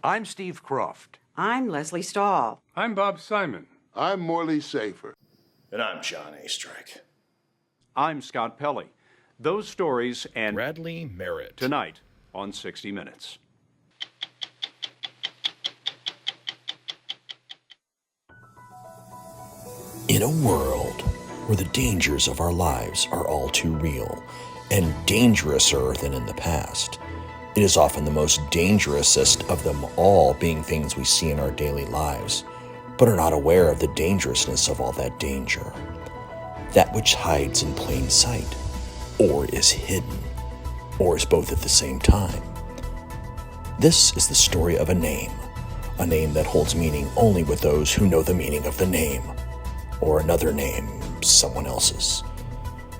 I'm Steve Croft. I'm Leslie Stahl. I'm Bob Simon. I'm Morley Safer. And I'm John A. Strike. I'm Scott Pelley. Those stories and Bradley Merrit. Tonight on 60 Minutes. In a world where the dangers of our lives are all too real and dangerouser than in the past, it is often the most dangerousest of them all being things we see in our daily lives, but are not aware of the dangerousness of all that danger. That which hides in plain sight, or is hidden, or is both at the same time. This is the story of a name that holds meaning only with those who know the meaning of the name, or another name, someone else's.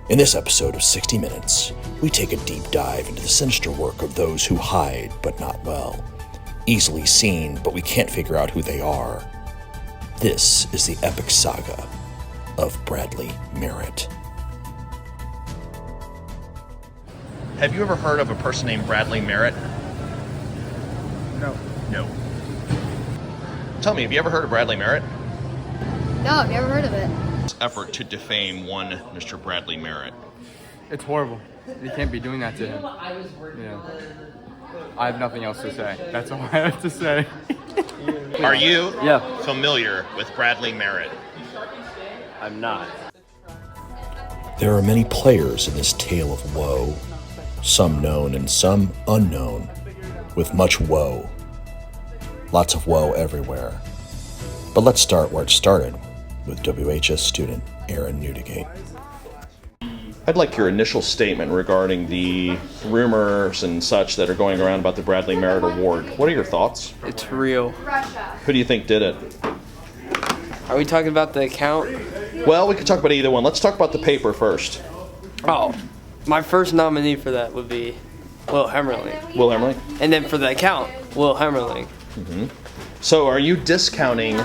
In this episode of 60 Minutes, we take a deep dive into the sinister work of those who hide but not well, easily seen but we can't figure out who they are. This is the epic saga of Bradley Merrit. Have you ever heard of a person named Bradley Merrit? No. Tell me, have you ever heard of Bradley Merrit? No, I've never heard of it. Effort to defame one Mr. Bradley Merrit. It's horrible. You can't be doing that to him. I have nothing else to say. That's all I have to say. Are you Yeah. familiar with Bradley Merrit? I'm not. There are many players in this tale of woe, some known and some unknown, with much woe. Lots of woe everywhere. But let's start where it started, with WHS student Aaron Newdigate. I'd like your initial statement regarding the rumors and such that are going around about the Bradley Merrit Award. What are your thoughts? It's real. Who do you think did it? Are we talking about the account? Well, we could talk about either one. Let's talk about the paper first. Oh, my first nominee for that would be Will Hemmerling. Will Emily? And then for the account, Will Hemmerling. So are you discounting the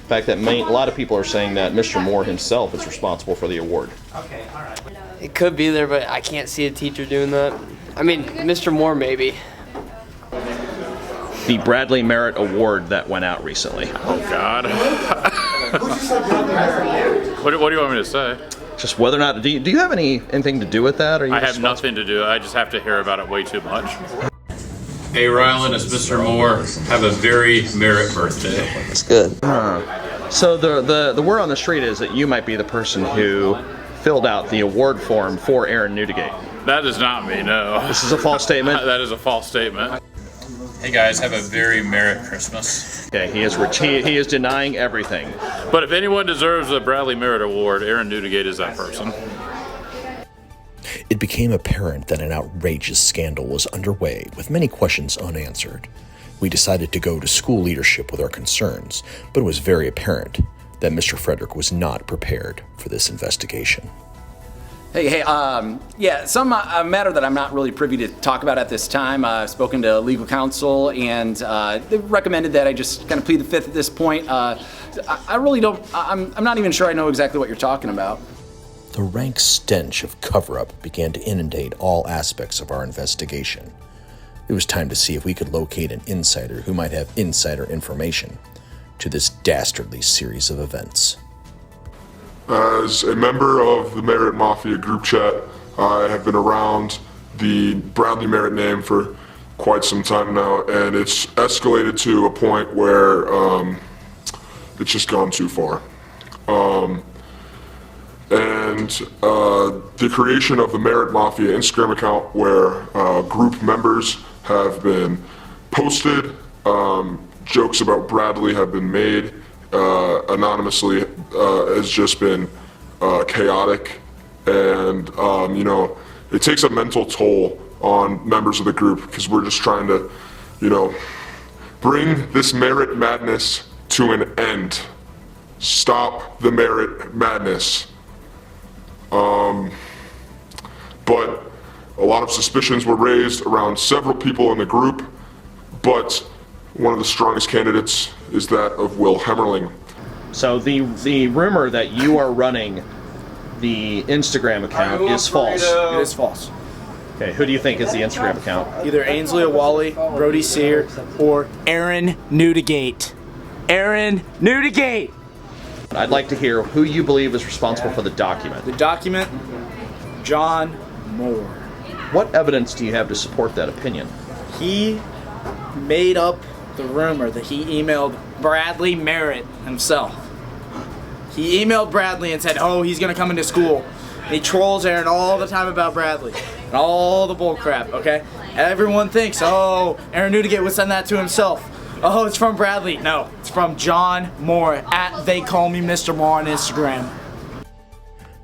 fact that a lot of people are saying that Mr. Moore himself is responsible for the award? It could be there, but I can't see a teacher doing that. I mean, Mr. Moore maybe. The Bradley Merrit Award that went out recently. Oh, God. What do you want me to say? Just whether or not, do you have anything to do with that? Or I have nothing to do. I just have to hear about it way too much. Hey, Rylan, it's Mr. Moore. Have a very Merrit birthday. That's good. So the word on the street is that you might be the person who filled out the award form for Aaron Newdigate. That is not me, no. This is a false statement? That is a false statement. Hey, guys, have a very Merrit Christmas. Okay, he is denying everything. But if anyone deserves the Bradley Merrit Award, Aaron Newdigate is that person. It became apparent that an outrageous scandal was underway with many questions unanswered. We decided to go to school leadership with our concerns, but it was very apparent that Mr. Frederick was not prepared for this investigation. Hey, some matter that I'm not really privy to talk about at this time. I've spoken to legal counsel, and they recommended that I just kind of plead the fifth at this point. I really don't, I'm not even sure I know exactly what you're talking about. The rank stench of cover-up began to inundate all aspects of our investigation. It was time to see if we could locate an insider who might have insider information to this dastardly series of events. As a member of the Merrit Mafia group chat, I have been around the Bradley Merrit name for quite some time now, and it's escalated to a point where it's just gone too far. The creation of the Merrit Mafia Instagram account where group members have been posted, jokes about Bradley have been made anonymously, has just been chaotic, and it takes a mental toll on members of the group because we're just trying to, bring this Merrit madness to an end. Stop the Merrit madness. But a lot of suspicions were raised around several people in the group, but one of the strongest candidates is that of Will Hemmerling. So the rumor that you are running the Instagram account is false. It is false. Okay, who do you think is the Instagram account? Either Ainsley Awali, Brody Sear, or Aaron Newdigate. Aaron Newdigate! I'd like to hear who you believe is responsible for the document. The document, John Moore. What evidence do you have to support that opinion? He made up the rumor that he emailed Bradley Merrit himself. He emailed Bradley and said, oh, he's going to come into school. And he trolls Aaron all the time about Bradley and all the bull crap, okay? Everyone thinks, oh, Aaron Newdigate would send that to himself. Oh, it's from Bradley. No, it's from John Moore at They Call Me Mr. Moore on Instagram.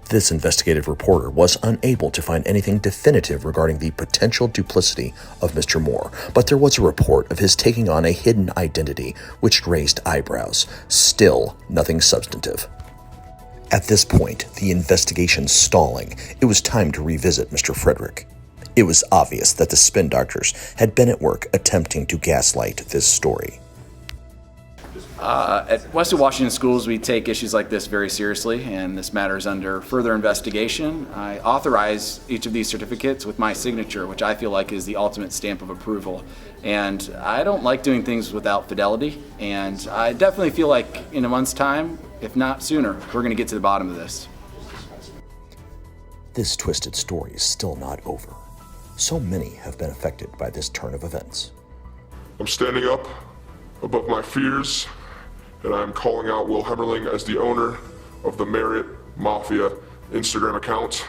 This investigative reporter was unable to find anything definitive regarding the potential duplicity of Mr. Moore, but there was a report of his taking on a hidden identity which raised eyebrows. Still, nothing substantive. At this point, the investigation stalling, it was time to revisit Mr. Frederick. It was obvious that the spin doctors had been at work attempting to gaslight this story. At Western Washington Schools, we take issues like this very seriously, and this matter is under further investigation. I authorize each of these certificates with my signature, which I feel like is the ultimate stamp of approval. And I don't like doing things without fidelity, and I definitely feel like in a month's time, if not sooner, we're going to get to the bottom of this. This twisted story is still not over. So many have been affected by this turn of events. I'm standing up above my fears, and I'm calling out Will Hemmerling as the owner of the Merrit Mafia Instagram account.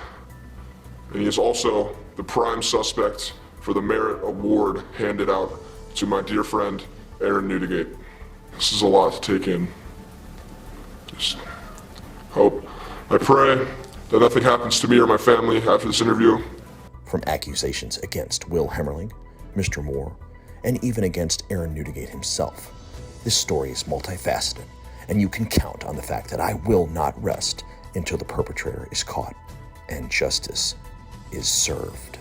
And he is also the prime suspect for the Merrit Award handed out to my dear friend, Aaron Newdigate. This is a lot to take in. Just I pray that nothing happens to me or my family after this interview. From accusations against Will Hemmerling, Mr. Moore, and even against Aaron Newdigate himself, this story is multifaceted, and you can count on the fact that I will not rest until the perpetrator is caught and justice is served.